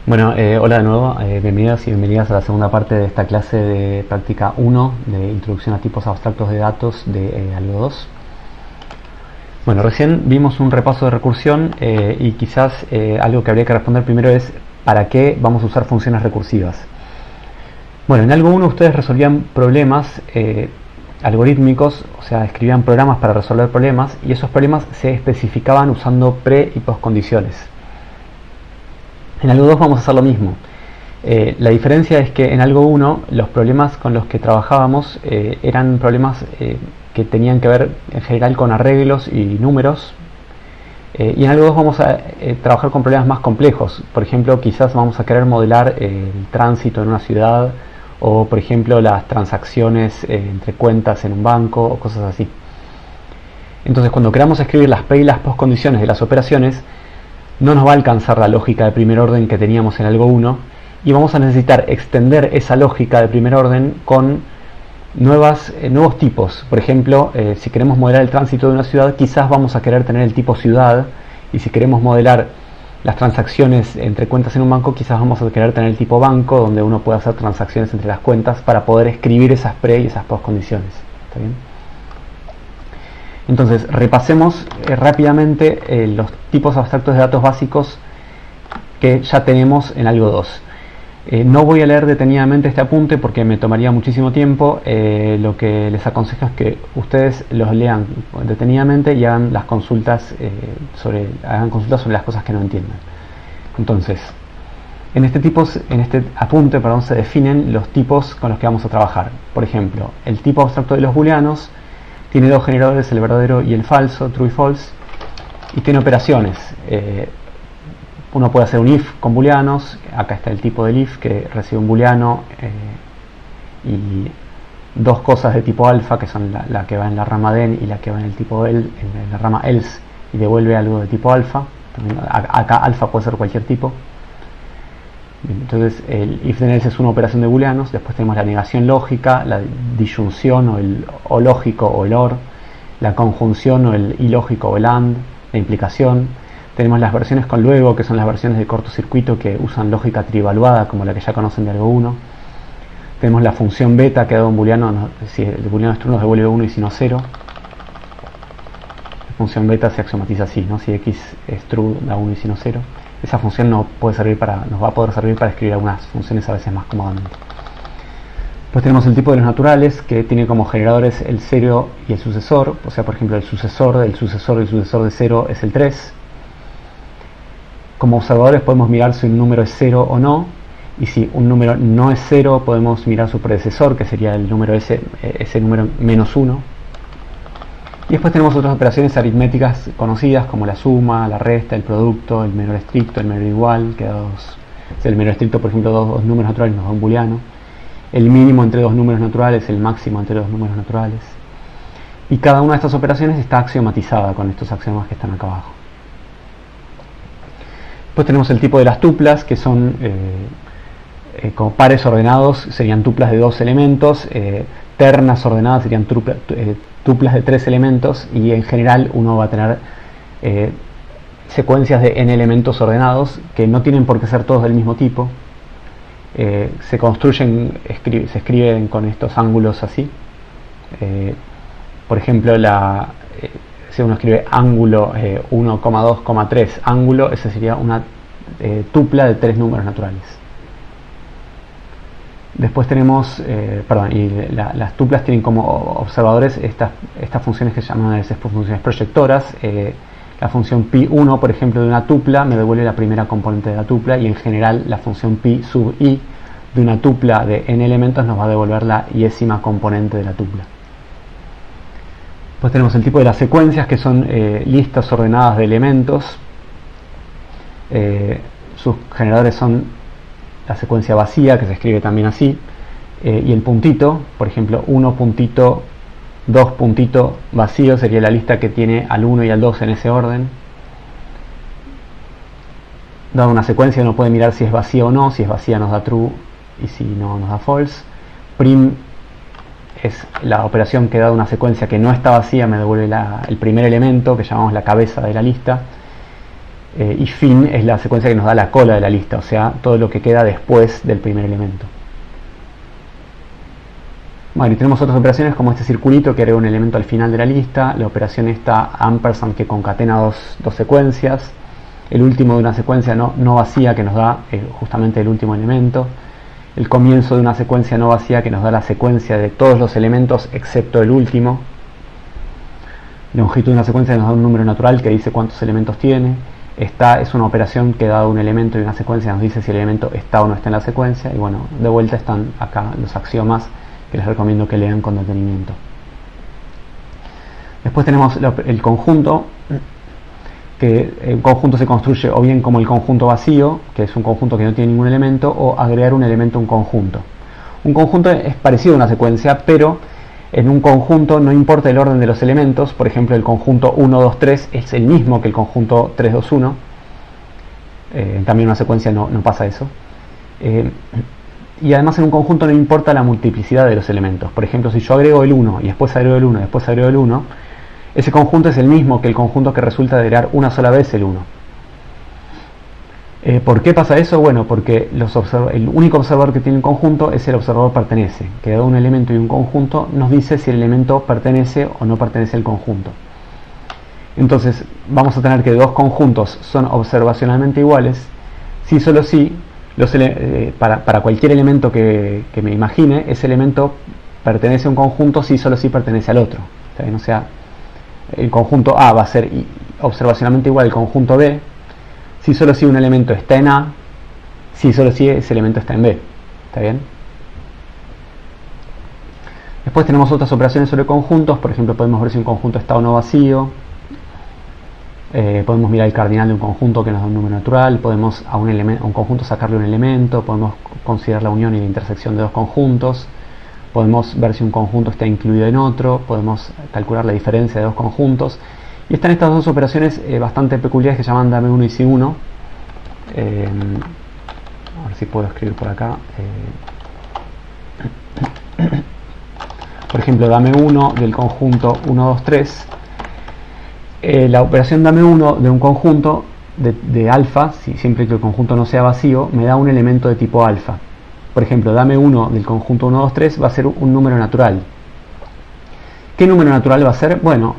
Bueno, hola de nuevo, bienvenidos y bienvenidas a la segunda parte de esta clase de práctica 1 de Introducción a tipos abstractos de datos de Algo 2. Bueno, recién vimos un repaso de recursión y quizás algo que habría que responder primero es ¿para qué vamos a usar funciones recursivas? Bueno, en Algo 1 ustedes resolvían problemas algorítmicos, o sea, escribían programas para resolver problemas y esos problemas se especificaban usando pre y postcondiciones. En Algo 2 vamos a hacer lo mismo. La diferencia es que en Algo 1 los problemas con los que trabajábamos eran problemas que tenían que ver en general con arreglos y números, y en Algo 2 vamos a trabajar con problemas más complejos. Por ejemplo, quizás vamos a querer modelar el tránsito en una ciudad, o por ejemplo las transacciones entre cuentas en un banco o cosas así. Entonces, cuando queramos escribir las pre y las postcondiciones de las operaciones, no nos va a alcanzar la lógica de primer orden que teníamos en Algo 1 y vamos a necesitar extender esa lógica de primer orden con nuevos tipos. Por ejemplo, si queremos modelar el tránsito de una ciudad, quizás vamos a querer tener el tipo ciudad, y si queremos modelar las transacciones entre cuentas en un banco, quizás vamos a querer tener el tipo banco, donde uno puede hacer transacciones entre las cuentas para poder escribir esas pre y esas postcondiciones. ¿Está bien? Entonces, repasemos rápidamente los tipos abstractos de datos básicos que ya tenemos en Algo 2. No voy a leer detenidamente este apunte porque me tomaría muchísimo tiempo. Lo que les aconsejo es que ustedes los lean detenidamente y hagan las consultas sobre las cosas que no entiendan. Entonces, en este apunte se definen los tipos con los que vamos a trabajar. Por ejemplo, el tipo abstracto de los booleanos tiene dos generadores, el verdadero y el falso, true y false, y tiene operaciones. Uno puede hacer un if con booleanos. Acá está el tipo del if, que recibe un booleano y dos cosas de tipo alfa, que son la que va en la rama den y la que va en el tipo en la rama else, y devuelve algo de tipo alfa. Acá alfa puede ser cualquier tipo. Bien, entonces el if then else es una operación de booleanos. Después tenemos la negación lógica, la disyunción o lógico o el or, la conjunción o el ilógico o el and, la implicación. Tenemos las versiones con luego, que son las versiones de cortocircuito que usan lógica trivaluada, como la que ya conocen de Algo 1. Tenemos la función beta, que da un booleano, si el booleano es true nos devuelve 1 y si no 0. La función beta se axiomatiza así, ¿no? Si x es true da 1 y si no 0. Esa función nos va a poder servir para escribir algunas funciones a veces más cómodamente. Después tenemos el tipo de los naturales, que tiene como generadores el 0 y el sucesor. O sea, por ejemplo, el sucesor del sucesor de 0 es el 3. Como observadores podemos mirar si un número es 0 o no, y si un número no es 0 podemos mirar su predecesor, que sería el número ese número menos 1. Y después tenemos otras operaciones aritméticas conocidas como la suma, la resta, el producto, el menor estricto, el menor igual, que da el menor estricto, por ejemplo, dos números naturales nos da un booleano. El mínimo entre dos números naturales, el máximo entre dos números naturales. Y cada una de estas operaciones está axiomatizada con estos axiomas que están acá abajo. Después tenemos el tipo de las tuplas, que son como pares ordenados, serían tuplas de 2 elementos, ternas ordenadas serían tuplas de 3 elementos, y en general uno va a tener secuencias de n elementos ordenados, que no tienen por qué ser todos del mismo tipo. Se escriben con estos ángulos así. Por ejemplo, si uno escribe ángulo 1,2,3 ángulo, esa sería una tupla de 3 números naturales. Después tenemos, las tuplas tienen como observadores estas funciones que se llaman a veces funciones proyectoras. La función pi1, por ejemplo, de una tupla me devuelve la primera componente de la tupla, y en general la función pi sub i de una tupla de n elementos nos va a devolver la iésima componente de la tupla. Después tenemos el tipo de las secuencias, que son listas ordenadas de elementos. Sus generadores son la secuencia vacía, que se escribe también así, y el puntito, por ejemplo, 1 puntito 2 puntito vacío sería la lista que tiene al 1 y al 2 en ese orden. Dada una secuencia uno puede mirar si es vacía o no. Si es vacía nos da true y si no nos da false. Prim es la operación que dada una secuencia que no está vacía me devuelve el primer elemento, que llamamos la cabeza de la lista. y fin es la secuencia que nos da la cola de la lista, o sea, todo lo que queda después del primer elemento. Bueno, y tenemos otras operaciones como este circulito que agrega un elemento al final de la lista, la operación esta ampersand que concatena dos secuencias, el último de una secuencia no vacía que nos da justamente el último elemento, el comienzo de una secuencia no vacía que nos da la secuencia de todos los elementos excepto el último, longitud de una secuencia nos da un número natural que dice cuántos elementos tiene, esta es una operación que dado un elemento y una secuencia nos dice si el elemento está o no está en la secuencia, y bueno, de vuelta están acá los axiomas que les recomiendo que lean con detenimiento. Después tenemos el conjunto, que el conjunto se construye o bien como el conjunto vacío, que es un conjunto que no tiene ningún elemento, o agregar un elemento a un conjunto. Un conjunto es parecido a una secuencia, pero en un conjunto no importa el orden de los elementos. Por ejemplo, el conjunto 1, 2, 3 es el mismo que el conjunto 3, 2, 1. En cambio, en una secuencia no pasa eso. Y además en un conjunto no importa la multiplicidad de los elementos. Por ejemplo, si yo agrego el 1 y después agrego el 1 y después agrego el 1, ese conjunto es el mismo que el conjunto que resulta de agregar una sola vez el 1. ¿Por qué pasa eso? Bueno, porque el único observador que tiene el conjunto es el observador pertenece, que dado un elemento y un conjunto nos dice si el elemento pertenece o no pertenece al conjunto. Entonces vamos a tener que dos conjuntos son observacionalmente iguales si solo si para cualquier elemento que me imagine, ese elemento pertenece a un conjunto si solo si pertenece al otro. ¿Está bien? O sea, el conjunto A va a ser observacionalmente igual al conjunto B si solo si un elemento está en A, si solo si ese elemento está en B. ¿Está bien? Después tenemos otras operaciones sobre conjuntos. Por ejemplo, podemos ver si un conjunto está o no vacío. Podemos mirar el cardinal de un conjunto que nos da un número natural. Podemos a un conjunto sacarle un elemento. Podemos considerar la unión y la intersección de dos conjuntos. Podemos ver si un conjunto está incluido en otro. Podemos calcular la diferencia de dos conjuntos. Y están estas dos operaciones bastante peculiares que se llaman dame 1 y si 1. A ver si puedo escribir por acá. Por ejemplo, dame 1 del conjunto 1, 2, 3. La operación dame 1 de un conjunto de alfa, siempre que el conjunto no sea vacío, me da un elemento de tipo alfa. Por ejemplo, dame 1 del conjunto 1, 2, 3 va a ser un número natural. ¿Qué número natural va a ser? Bueno,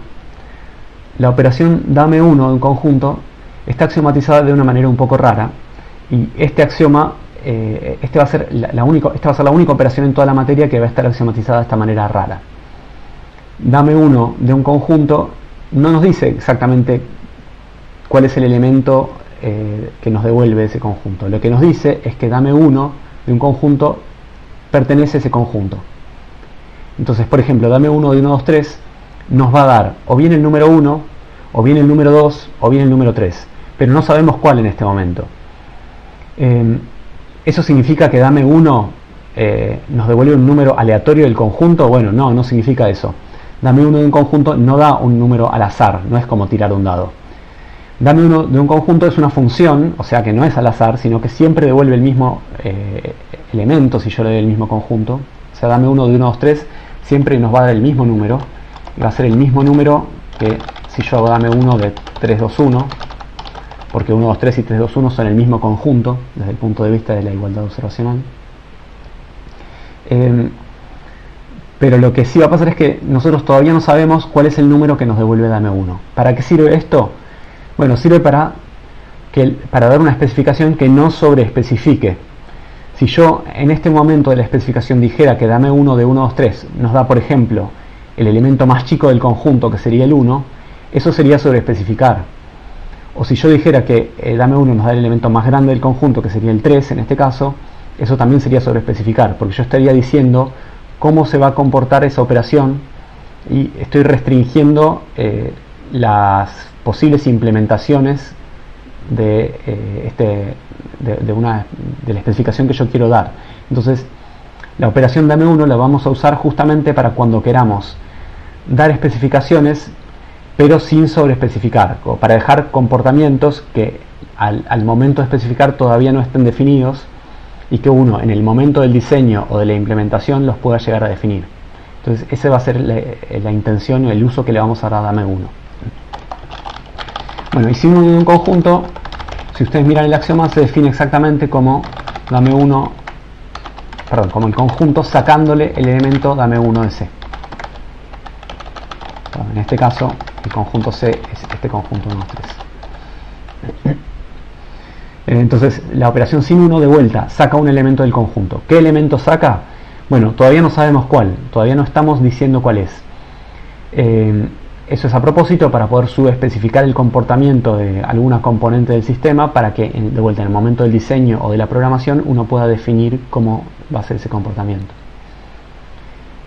la operación dame 1 de un conjunto está axiomatizada de una manera un poco rara, y este axioma esta va a ser la única operación en toda la materia que va a estar axiomatizada de esta manera rara. Dame 1 de un conjunto no nos dice exactamente cuál es el elemento que nos devuelve ese conjunto. Lo que nos dice es que dame 1 de un conjunto pertenece a ese conjunto. Entonces, por ejemplo, dame 1 de 1, 2, 3 nos va a dar o bien el número 1, o bien el número 2, o bien el número 3, pero no sabemos cuál en este momento. ¿Eso significa que dame 1 nos devuelve un número aleatorio del conjunto? Bueno, no significa eso. Dame 1 de un conjunto no da un número al azar, no es como tirar un dado. Dame 1 de un conjunto es una función, o sea que no es al azar, sino que siempre devuelve el mismo elemento si yo le doy el mismo conjunto. O sea, dame 1 de 1, 2, 3 siempre nos va a dar el mismo número, y va a ser el mismo número que si yo hago dame 1 de 3, 2, 1, porque 1, 2, 3 y 3, 2, 1 son el mismo conjunto desde el punto de vista de la igualdad observacional. Pero lo que sí va a pasar es que nosotros todavía no sabemos cuál es el número que nos devuelve dame 1. ¿Para qué sirve esto? Bueno, sirve para dar una especificación que no sobreespecifique. Si yo en este momento de la especificación dijera que dame 1 de 1, 2, 3 nos da, por ejemplo, el elemento más chico del conjunto, que sería el 1, eso sería sobreespecificar. O si yo dijera que dame 1 nos da el elemento más grande del conjunto, que sería el 3 en este caso, eso también sería sobreespecificar, porque yo estaría diciendo cómo se va a comportar esa operación y estoy restringiendo las posibles implementaciones de la especificación que yo quiero dar. Entonces, la operación dame 1 la vamos a usar justamente para cuando queramos dar especificaciones, pero sin sobreespecificar, o para dejar comportamientos que al momento de especificar todavía no estén definidos, y que uno en el momento del diseño o de la implementación los pueda llegar a definir. Entonces ese va a ser la intención o el uso que le vamos a dar a dame 1. Bueno, y si uno de un conjunto si ustedes miran el axioma, se define exactamente como dame 1, perdón, como el conjunto sacándole el elemento dame 1 de C. Bueno, en este caso, el conjunto C es este conjunto 1, 2, 3. Entonces, la operación sin 1 de vuelta saca un elemento del conjunto. ¿Qué elemento saca? Bueno, todavía no sabemos cuál, todavía no estamos diciendo cuál es. Eso es a propósito para poder subespecificar el comportamiento de alguna componente del sistema para que, de vuelta, en el momento del diseño o de la programación, uno pueda definir cómo va a ser ese comportamiento.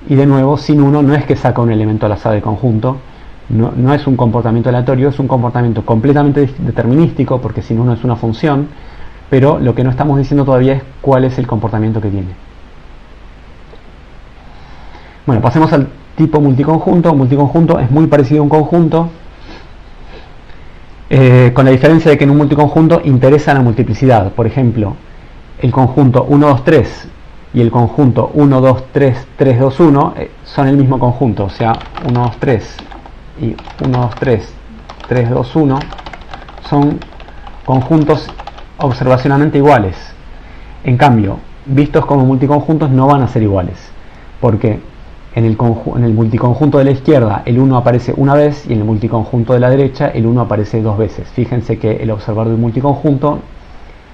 Y de nuevo, sin 1 no es que saca un elemento al azar del conjunto, no es un comportamiento aleatorio, es un comportamiento completamente determinístico, porque sin 1 es una función, pero lo que no estamos diciendo todavía es cuál es el comportamiento que tiene. Bueno, pasemos al tipo multiconjunto. Multiconjunto es muy parecido a un conjunto, con la diferencia de que en un multiconjunto interesa la multiplicidad. Por ejemplo, el conjunto 1, 2, 3 y el conjunto 1, 2, 3, 3, 2, 1 son el mismo conjunto, o sea, 1, 2, 3 y 1, 2, 3, 3, 2, 1 son conjuntos observacionalmente iguales. En cambio, vistos como multiconjuntos no van a ser iguales, porque en el multiconjunto de la izquierda el 1 aparece una vez y en el multiconjunto de la derecha el 1 aparece dos veces. Fíjense que el observador de un multiconjunto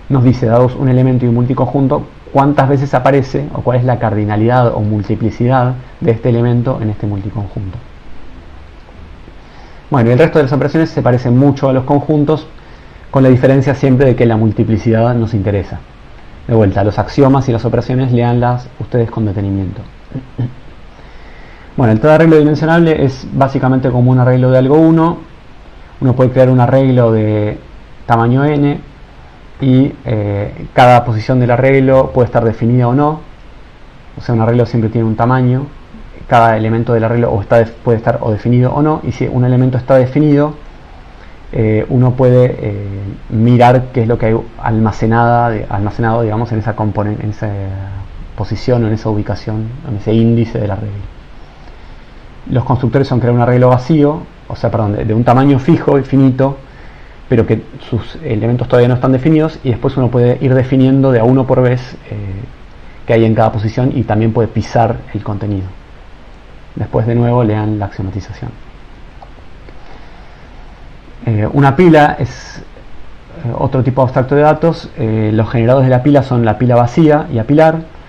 nos dice, dados un elemento y un multiconjunto, cuántas veces aparece o cuál es la cardinalidad o multiplicidad de este elemento en este multiconjunto. Bueno, y el resto de las operaciones se parecen mucho a los conjuntos, con la diferencia siempre de que la multiplicidad nos interesa. De vuelta, los axiomas y las operaciones léanlas ustedes con detenimiento. Bueno, el tal arreglo dimensionable es básicamente como un arreglo de algo 1. Uno puede crear un arreglo de tamaño n y cada posición del arreglo puede estar definida o no. O sea, un arreglo siempre tiene un tamaño. Cada elemento del arreglo puede estar o definido o no. Y si un elemento está definido, uno puede mirar qué es lo que hay almacenado, digamos, en esa posición o en esa ubicación, en ese índice del arreglo. Los constructores son crear un arreglo vacío, o sea, perdón, de un tamaño fijo y finito, pero que sus elementos todavía no están definidos, y después uno puede ir definiendo de a uno por vez que hay en cada posición, y también puede pisar el contenido. Después, de nuevo, lean la axiomatización. Una pila es otro tipo abstracto de datos. Los generados de la pila son la pila vacía y apilar.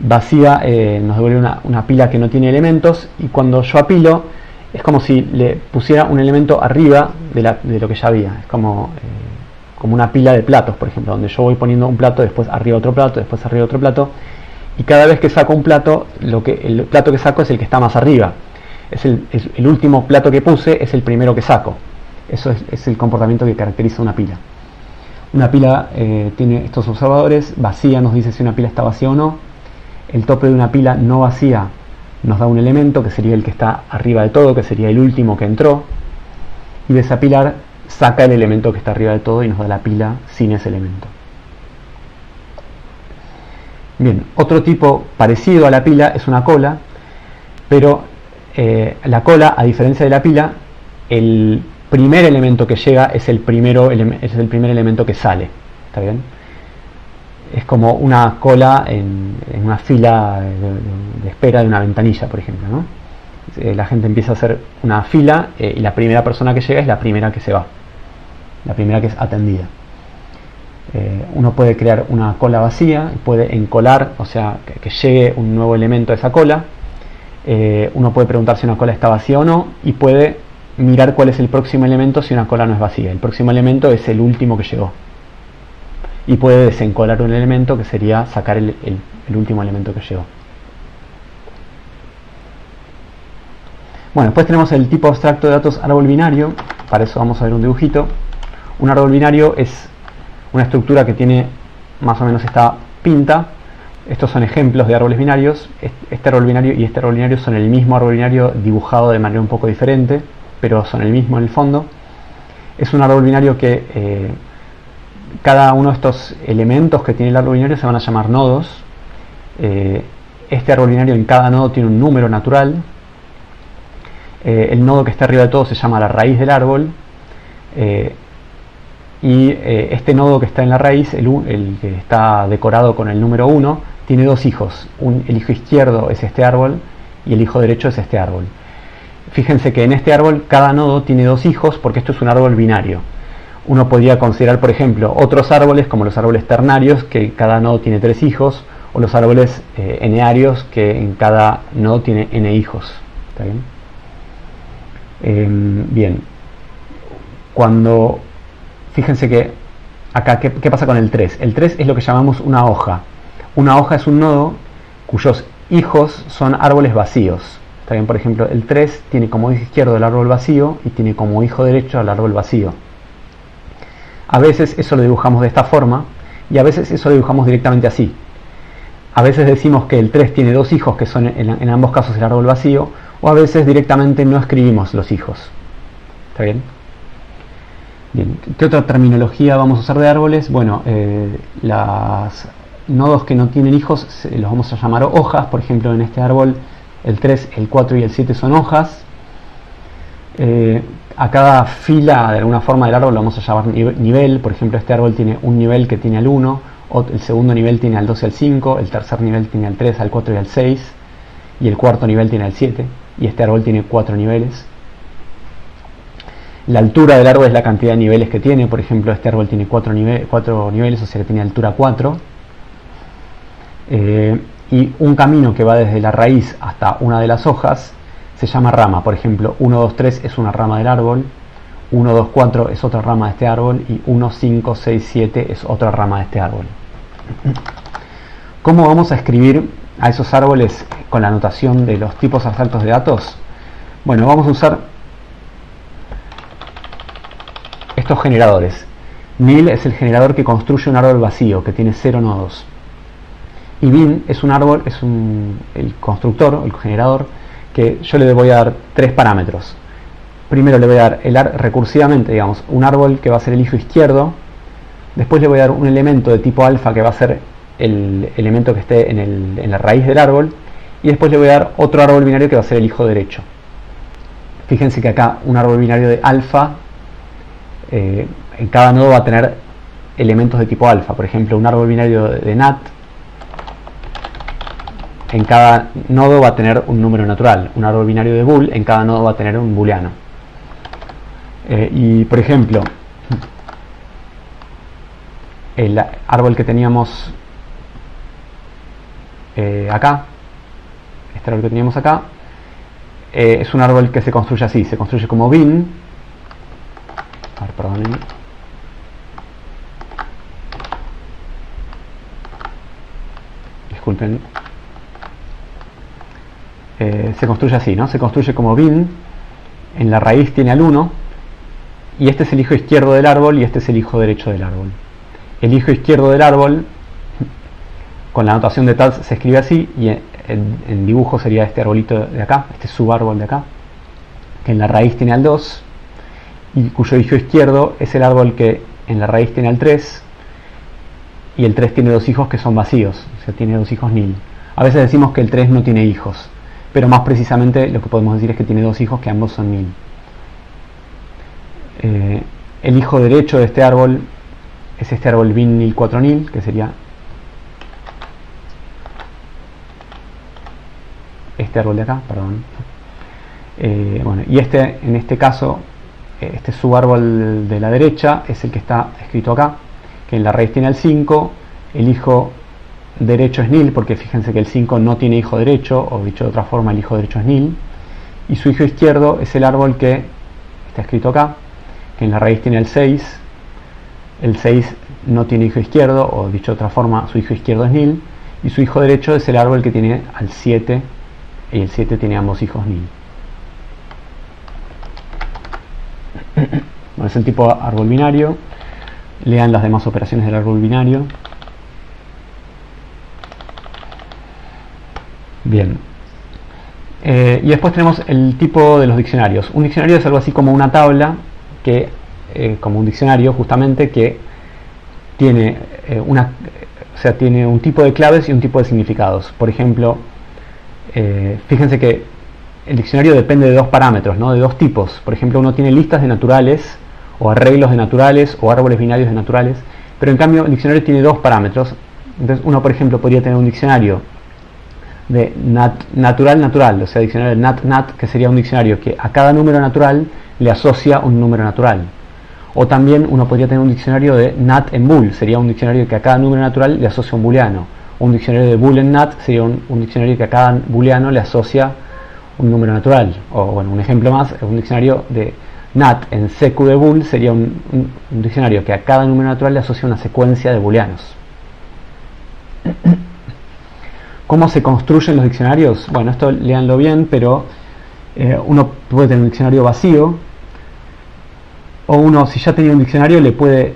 Vacía nos devuelve una pila que no tiene elementos, y cuando yo apilo es como si le pusiera un elemento arriba de lo que ya había. Es como una pila de platos, por ejemplo, donde yo voy poniendo un plato, después arriba otro plato, después arriba otro plato, y cada vez que saco un plato, el plato que saco es el que está más arriba. Es el último plato que puse es el primero que saco. Eso es el comportamiento que caracteriza una pila. Una pila tiene estos observadores. Vacía nos dice si una pila está vacía o no. El tope de una pila no vacía nos da un elemento que sería el que está arriba de todo, que sería el último que entró, y desapilar saca el elemento que está arriba de todo y nos da la pila sin ese elemento. Bien, otro tipo parecido a la pila es una cola, pero la cola, a diferencia de la pila, el primer elemento que llega es el primer elemento que sale. ¿Está bien? Es como una cola en una fila de espera de una ventanilla, por ejemplo, ¿no? La gente empieza a hacer una fila y la primera persona que llega es la primera que se va, la primera que es atendida. Uno puede crear una cola vacía, puede encolar, o sea, que llegue un nuevo elemento a esa cola. Uno puede preguntar si una cola está vacía o no, y puede mirar cuál es el próximo elemento si una cola no es vacía. El próximo elemento es el último que llegó. Y puede desencolar un elemento, que sería sacar el último elemento que llegó. Bueno, después tenemos el tipo abstracto de datos árbol binario. Para eso vamos a ver un dibujito. Un árbol binario es una estructura que tiene más o menos esta pinta. Estos son ejemplos de árboles binarios. Este árbol binario y este árbol binario son el mismo árbol binario dibujado de manera un poco diferente, pero son el mismo en el fondo. Es un árbol binario que cada uno de estos elementos que tiene el árbol binario se van a llamar nodos. Este árbol binario, en cada nodo tiene un número natural. El nodo que está arriba de todo se llama la raíz del árbol. y este nodo que está en la raíz, el que está decorado con el número 1, tiene dos hijos. El hijo izquierdo es este árbol y el hijo derecho es este árbol. Fíjense que en este árbol cada nodo tiene dos hijos porque esto es un árbol binario. Uno podría considerar, por ejemplo, otros árboles como los árboles ternarios, que cada nodo tiene 3 hijos, o los árboles enearios, que en cada nodo tiene n hijos. ¿Está bien? Bien. Fíjense que acá, ¿qué pasa con el 3? El 3 es lo que llamamos una hoja. Una hoja es un nodo cuyos hijos son árboles vacíos. ¿Está bien? Por ejemplo, el 3 tiene como hijo izquierdo el árbol vacío y tiene como hijo derecho el árbol vacío. A veces eso lo dibujamos de esta forma y a veces eso lo dibujamos directamente así. A veces decimos que el 3 tiene dos hijos que son en ambos casos el árbol vacío, o a veces directamente no escribimos los hijos. ¿Está bien? Bien. ¿Qué otra terminología vamos a usar de árboles? Bueno, los nodos que no tienen hijos los vamos a llamar hojas. Por ejemplo, en este árbol el 3, el 4 y el 7 son hojas. A cada fila de alguna forma del árbol lo vamos a llamar nivel. Por ejemplo, este árbol tiene un nivel que tiene al 1, el segundo nivel tiene al 2 y al 5, el tercer nivel tiene al 3, al 4 y al 6, y el cuarto nivel tiene al 7, y este árbol tiene 4 niveles. La altura del árbol es la cantidad de niveles que tiene. Por ejemplo, este árbol tiene 4 niveles, o sea que tiene altura 4. Y un camino que va desde la raíz hasta una de las hojas se llama rama. Por ejemplo, 1, 2, 3 es una rama del árbol, 1, 2, 4 es otra rama de este árbol, y 1, 5, 6, 7 es otra rama de este árbol. ¿Cómo vamos a escribir a esos árboles con la notación de los tipos abstractos de datos? Bueno, vamos a usar estos generadores. Nil es el generador que construye un árbol vacío, que tiene 0 nodos. Y bin es el constructor, el generador, que yo le voy a dar 3 parámetros. Primero le voy a dar recursivamente, digamos, un árbol que va a ser el hijo izquierdo. Después le voy a dar un elemento de tipo alfa que va a ser el elemento que esté en la raíz del árbol. Y después le voy a dar otro árbol binario que va a ser el hijo derecho. Fíjense que acá un árbol binario de alfa, en cada nodo va a tener elementos de tipo alfa. Por ejemplo, un árbol binario de NAT, en cada nodo va a tener un número natural. Un árbol binario de bool, en cada nodo va a tener un booleano. Y por ejemplo, el árbol que teníamos acá, este árbol que teníamos acá, es un árbol que se construye así, se construye como bin. A ver, perdonen. Disculpen. Se construye así, ¿no? Se construye como bin, en la raíz tiene al 1, y este es el hijo izquierdo del árbol y este es el hijo derecho del árbol. El hijo izquierdo del árbol, con la notación de tal, se escribe así, y en dibujo sería este arbolito de acá, este subárbol de acá, que en la raíz tiene al 2, y cuyo hijo izquierdo es el árbol que en la raíz tiene al 3, y el 3 tiene dos hijos que son vacíos, o sea, tiene dos hijos nil. A veces decimos que el 3 no tiene hijos, pero más precisamente lo que podemos decir es que tiene dos hijos que ambos son nil. El hijo derecho de este árbol es este árbol bin nil 4 nil, que sería este árbol de acá, perdón. Bueno, y en este caso, este subárbol de la derecha es el que está escrito acá, que en la raíz tiene el 5, el hijo derecho es nil, porque fíjense que el 5 no tiene hijo derecho, o dicho de otra forma, el hijo derecho es nil, y su hijo izquierdo es el árbol que está escrito acá, que en la raíz tiene el 6 no tiene hijo izquierdo, o dicho de otra forma, su hijo izquierdo es nil, y su hijo derecho es el árbol que tiene al 7, y el 7 tiene ambos hijos nil. Bueno, es el tipo árbol binario. Lean las demás operaciones del árbol binario. Bien. Y después tenemos el tipo de los diccionarios. Un diccionario es algo así como una tabla, como un diccionario justamente, que tiene tiene un tipo de claves y un tipo de significados. Por ejemplo, fíjense que el diccionario depende de dos parámetros, ¿no? De dos tipos. Por ejemplo, uno tiene listas de naturales o arreglos de naturales o árboles binarios de naturales, pero en cambio el diccionario tiene dos parámetros. Entonces uno, por ejemplo, podría tener un diccionario de natural, o sea, diccionario de nat, que sería un diccionario que a cada número natural le asocia un número natural. O también uno podría tener un diccionario de nat en bool, sería un diccionario que a cada número natural le asocia un booleano. O un diccionario de bool en nat sería un diccionario que a cada booleano le asocia un número natural. O bueno, un ejemplo más, un diccionario de nat en secu de bool sería un diccionario que a cada número natural le asocia una secuencia de booleanos. ¿Cómo se construyen los diccionarios? Bueno, esto léanlo bien, pero uno puede tener un diccionario vacío, o uno, si ya tenía un diccionario, le puede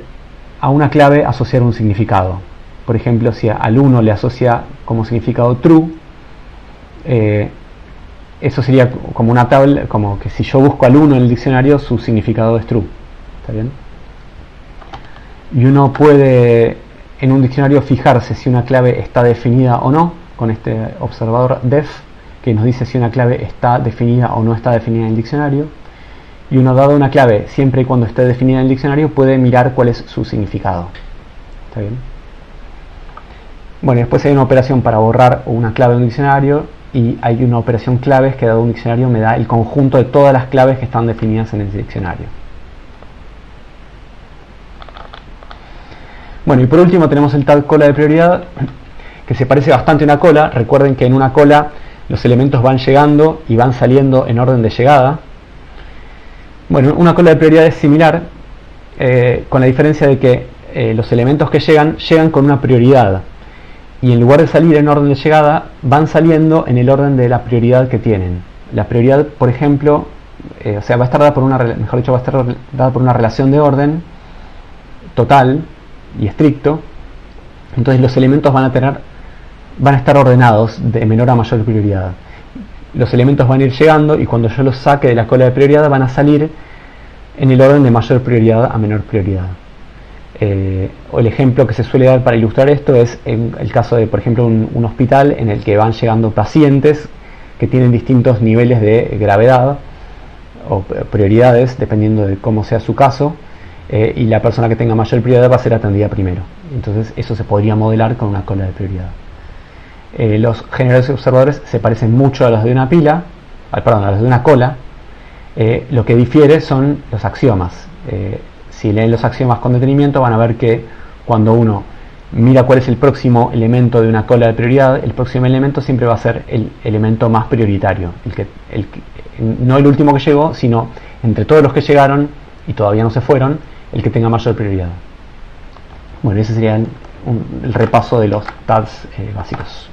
a una clave asociar un significado. Por ejemplo, si al 1 le asocia como significado true, eso sería como una tabla, como que si yo busco al 1 en el diccionario, su significado es true. ¿Está bien? Y uno puede en un diccionario fijarse si una clave está definida o no, con este observador def, que nos dice si una clave está definida o no está definida en el diccionario. Y uno, dado una clave, siempre y cuando esté definida en el diccionario, puede mirar cuál es su significado. ¿Está bien? Bueno, después hay una operación para borrar una clave de un diccionario, y hay una operación claves que, dado un diccionario, me da el conjunto de todas las claves que están definidas en ese diccionario. Bueno, y por último tenemos el tag cola de prioridad, que se parece bastante a una cola. Recuerden que en una cola los elementos van llegando y van saliendo en orden de llegada. Bueno, una cola de prioridad es similar, con la diferencia de que los elementos que llegan con una prioridad, y en lugar de salir en orden de llegada, van saliendo en el orden de la prioridad que tienen. La prioridad, por ejemplo, o sea, va a estar dada por una, mejor dicho, va a estar dada por una relación de orden total y estricto. Entonces los elementos van a estar ordenados de menor a mayor prioridad. Los elementos van a ir llegando, y cuando yo los saque de la cola de prioridad van a salir en el orden de mayor prioridad a menor prioridad. O el ejemplo que se suele dar para ilustrar esto es en el caso de, por ejemplo, un hospital en el que van llegando pacientes que tienen distintos niveles de gravedad o prioridades dependiendo de cómo sea su caso, y la persona que tenga mayor prioridad va a ser atendida primero. Entonces eso se podría modelar con una cola de prioridad. Los generadores observadores se parecen mucho a los de una pila, a los de una cola. Lo que difiere son los axiomas. Si leen los axiomas con detenimiento, van a ver que cuando uno mira cuál es el próximo elemento de una cola de prioridad, el próximo elemento siempre va a ser el elemento más prioritario, no el último que llegó, sino entre todos los que llegaron y todavía no se fueron, el que tenga mayor prioridad. Bueno, ese sería el repaso de los tags básicos.